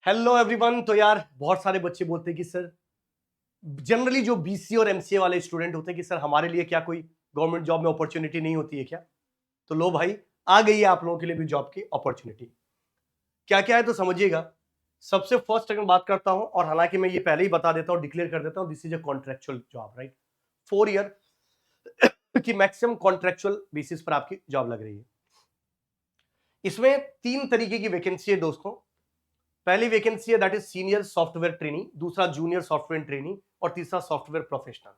Hello everyone. तो यार बहुत सारे बच्चे बोलते हैं कि सर जनरली जो बीसी और एमसीए वाले स्टूडेंट होते हैं कि सर हमारे लिए क्या कोई गवर्नमेंट जॉब में अपॉर्चुनिटी नहीं होती है क्या। तो लो भाई, आ गई है आप लोगों के लिए भी जॉब की अपॉर्चुनिटी। क्या क्या है तो समझिएगा। सबसे फर्स्ट अगर बात करता हूं, और हालांकि मैं ये पहले ही बता देता हूं, डिक्लेयर कर देता हूं, this is a contractual job, right. 4 year की मैक्सिमम कॉन्ट्रेक्चुअल बेसिस पर आपकी जॉब लग रही है। इसमें 3 तरीके की वैकेंसी है दोस्तों। पहली वैकेंसी है that is senior software trainee, दूसरा जूनियर सॉफ्टवेयर ट्रेनी, और तीसरा सॉफ्टवेयर प्रोफेशनल।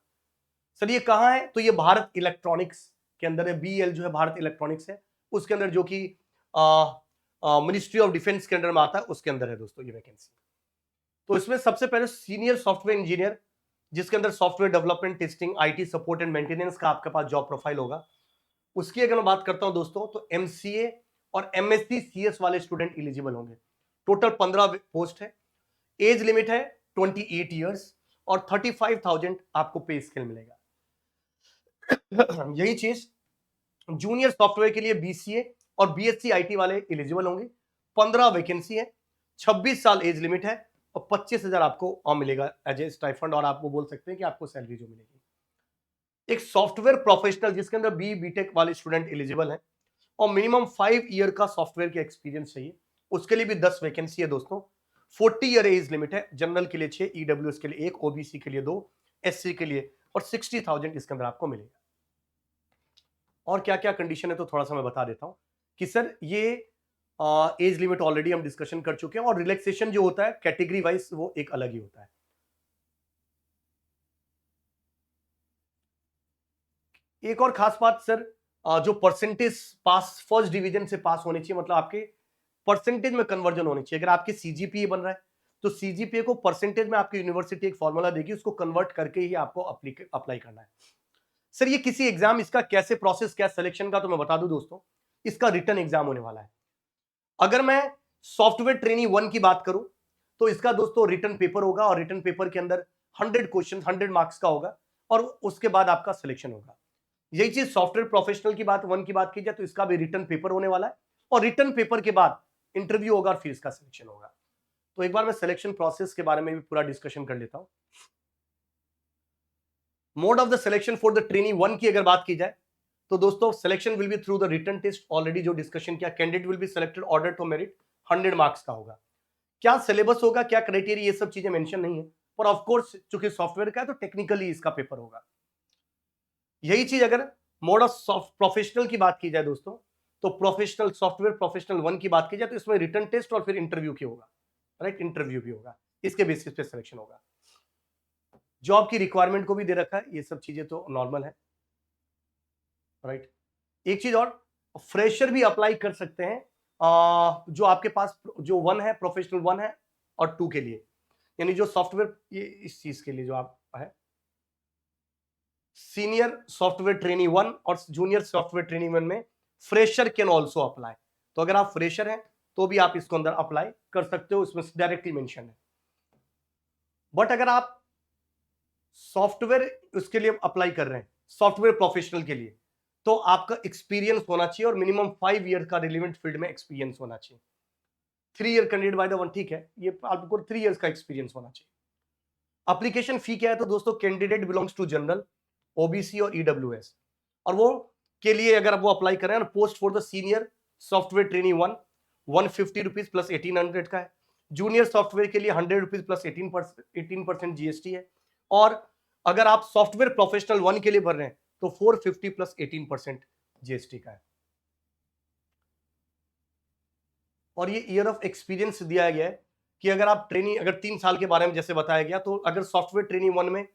सर ये कहां है? तो ये भारत इलेक्ट्रॉनिक्स के अंदर है। बीएल जो है भारत इलेक्ट्रॉनिक्स है, उसके अंदर, जो कि मिनिस्ट्री ऑफ डिफेंस के अंडर में आता है, उसके अंदर है दोस्तों ये वैकेंसी। तो इसमें सबसे पहले सीनियर सॉफ्टवेयर इंजीनियर, जिसके अंदर software development, testing, IT support and maintenance का आपके पास जॉब प्रोफाइल होगा। उसकी अगर मैं बात करता हूं दोस्तों, तो एमसीए और एमएससी सीएस वाले स्टूडेंट एलिजिबल होंगे। टोटल 15 पोस्ट है। एज लिमिट है 28 ईयर्स, और 35,000 आपको पे स्केल मिलेगा। यही चीज जूनियर सॉफ्टवेयर के लिए बीसीए और बीएससी आईटी वाले एलिजिबल होंगे। 15 वैकेंसी है, 26 साल एज लिमिट है, और 25,000 आपको मिलेगा एज ए स्टाइफंड, और आपको बोल सकते हैं कि आपको सैलरी जो मिलेगी। एक सॉफ्टवेयर प्रोफेशनल, जिसके अंदर बी बीटेक वाले स्टूडेंट एलिजिबल है, और मिनिमम 5 ईयर का सॉफ्टवेयर का एक्सपीरियंस चाहिए, उसके लिए भी 10 वैकेंसी है दोस्तों। 40 ईयर एज लिमिट है। जनरल के लिए 6, ईडब्ल्यूएस के लिए 1, ओबीसी के लिए 2, एससी के लिए, और 60,000 इसके अंदर आपको मिलेगा। और क्या क्या कंडीशन है तो थोड़ा सा मैं बता देता हूं कि सर ये एज लिमिट ऑलरेडी हम डिस्कशन कर चुके हैं, और रिलैक्सेशन जो होता है कैटेगरी वाइज वो एक अलग ही होता है। एक और खास बात सर, जो परसेंटेज पास फर्स्ट डिवीजन से पास होनी चाहिए, मतलब आपके परसेंटेज में कन्वर्जन होनी चाहिए। अगर आपके सीजीपीए बन रहा है तो सीजीपीए को परसेंटेज में आपकी यूनिवर्सिटी एक फॉर्मूला देगी, उसको कन्वर्ट करके ही आपको अप्लाई करना है। सर ये किसी एग्जाम, इसका कैसे प्रोसेस क्या सिलेक्शन का, तो मैं बता दूं दोस्तों, इसका रिटर्न एग्जाम होने वाला है। अगर मैं सॉफ्टवेयर ट्रेनिंग 1 की बात करूं, तो इसका दोस्तों रिटर्न पेपर होगा, और रिटर्न पेपर के अंदर 100 क्वेश्चन 100 मार्क्स का होगा, और उसके बाद आपका सिलेक्शन होगा। यही चीज सॉफ्टवेयर प्रोफेशनल की बात 1 की बात की जाए तो इसका भी रिटर्न पेपर होने वाला है, और रिटर्न पेपर के बाद इंटरव्यू होगा, और फिर इसका सिलेक्शन होगा। तो एक बार मैं सिलेक्शन प्रोसेस के बारे में भी पूरा डिस्कशन कर लेता हूं। Mode of the selection for the training 1 की अगर बात की जाए, तो दोस्तों selection will be through the written test. Already जो डिस्कशन किया, candidate will be selected order to merit, 100 marks का होगा। क्या सिलेबस होगा, क्या क्राइटेरिया, ये सब चीजें मेंशन नहीं है, पर ऑफ कोर्स चूंकि सॉफ्टवेयर का है तो टेक्निकली इसका पेपर होगा। यही चीज अगर मोड ऑफ प्रोफेशनल की बात की जाए दोस्तों, तो प्रोफेशनल सॉफ्टवेयर प्रोफेशनल 1 की बात की जाए तो इसमें रिटर्न टेस्ट और फिर इंटरव्यू की होगा, राइट। इंटरव्यू भी होगा, इसके बेसिस पे सिलेक्शन होगा। जॉब की रिक्वायरमेंट को भी दे रखा है, ये सब चीजें तो नॉर्मल है, राइट। एक चीज और, फ्रेशर भी अप्लाई कर सकते हैं, जो आपके पास जो 1 है, प्रोफेशनल 1 है, और 2 के लिए, यानी जो सॉफ्टवेयर, ये इस चीज के लिए जो आप है सीनियर सॉफ्टवेयर ट्रेनी 1 और जूनियर सॉफ्टवेयर ट्रेनी 1 में फ्रेशर कैन ऑल्सो अप्लाई। तो अगर आप फ्रेशर हैं तो भी आप इसको अंदर अप्लाई कर सकते हो, इसमें डायरेक्टली मेंशन है। बट अगर आप सॉफ्टवेयर उसके लिए अप्लाई कर रहे हैं, सॉफ्टवेयर प्रोफेशनल के लिए, तो आपका एक्सपीरियंस होना चाहिए, और मिनिमम 5 ईयर का रिलेवेंट फील्ड में एक्सपीरियंस होना चाहिए। 3 year candidate by the one, ठीक है, ये आपको 3 ईयर्स का एक्सपीरियंस होना चाहिए। एप्लीकेशन फी क्या है तो दोस्तों, candidate belongs to general, OBC और ईडब्ल्यूएस, और वो के लिए अगर वो अप्लाई कर रहे हैं, post for the senior software training 1 ₹150 plus 1800 का है। जूनियर सॉफ्टवेयर के लिए ₹100 प्लस 18% जीएसटी है। और अगर आप सॉफ्टवेयर प्रोफेशनल 1 के लिए भर रहे हैं तो 450 प्लस 18% जीएसटी का है। और ये ईयर ऑफ एक्सपीरियंस दिया गया है कि अगर आप ट्रेनिंग, अगर 3 साल के बारे में जैसे बताया गया, तो अगर सॉफ्टवेयर ट्रेनिंग 1 में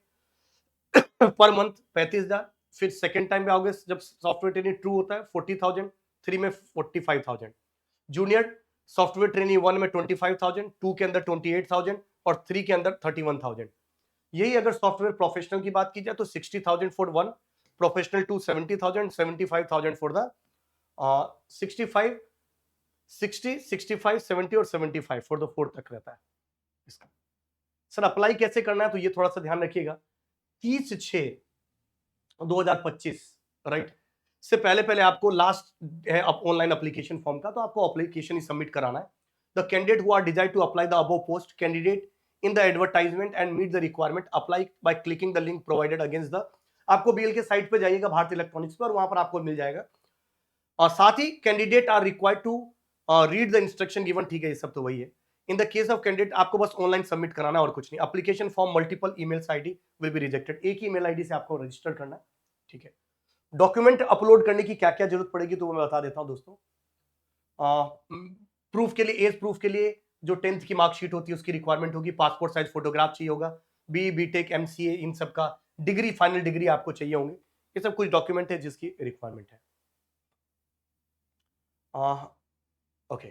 पर मंथ 35,000, फिर सेकेंड टाइम पे आओगे जब सॉफ्टवेयर ट्रेनिंग ट्रू होता है 40,000, 3 में 45,000, जूनियर सॉफ्टवेयर ट्रेनिंग 1 में 25,000, 2 के अंदर 28,000, और 3 के अंदर 31,000। यही अगर सॉफ्टवेयर प्रोफेशनल की बात की जाए तो 60,000 फॉर 1, प्रोफेशनल 2 70,000, 75,000 फॉर द 65, 60, 65, 70 और 75 फॉर द 4 तक रहता है इसका। सर अप्लाई कैसे करना है तो ये थोड़ा सा ध्यान रखिएगा। 30/6/2025, राइट, से पहले पहले आपको लास्ट है ऑनलाइन एप्लीकेशन फॉर्म का, तो आपको एप्लीकेशन ही सबमिट कराना है। The candidate who are desire to apply the above post candidate in the advertisement and meet the requirement apply by clicking the link provided against the, आपको BL के site पे जाइएगा Bharat electronics पर, वहां पर आपको मिल जाएगा। और साथ ही candidate are required to read the instruction given, ठीक है ये सब तो वही है। In the case of candidate आपको बस ऑनलाइन सबमिट कराना और कुछ नहीं। Application form multiple email ID will be rejected, एक ही ईमेल आईडी से आपको रजिस्टर करना है, ठीक है। डॉक्यूमेंट अपलोड करने की क्या क्या जरूरत पड़ेगी तो मैं बता देता हूं दोस्तों। प्रूफ के लिए, एज प्रूफ के लिए जो 10th की मार्कशीट होती है उसकी रिक्वायरमेंट होगी, पासपोर्ट साइज फोटोग्राफ चाहिए होगा, बीटेक एमसीए इन सब का डिग्री, फाइनल डिग्री आपको चाहिए होंगे, ये सब कुछ डॉक्यूमेंट है जिसकी रिक्वायरमेंट है। ओके,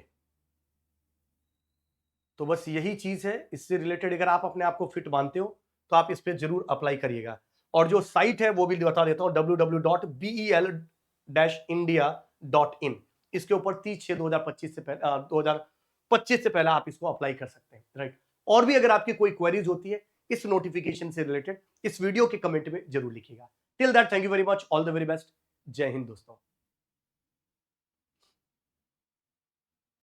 तो बस यही चीज है इससे रिलेटेड। अगर आप अपने आप को फिट मानते हो तो आप इस पे जरूर अप्लाई करिएगा। और जो साइट है वो भी बता देता हूं, www.bel-india.in, इसके ऊपर 30/6/2025 से पहले 2025 से पहले आप इसको अप्लाई कर सकते हैं, राइट। और भी अगर आपकी कोई क्वेरीज होती है इस नोटिफिकेशन से रिलेटेड, इस वीडियो के कमेंट में जरूर लिखिएगा। Till that, thank you very much, all the very best, जय हिंद दोस्तों।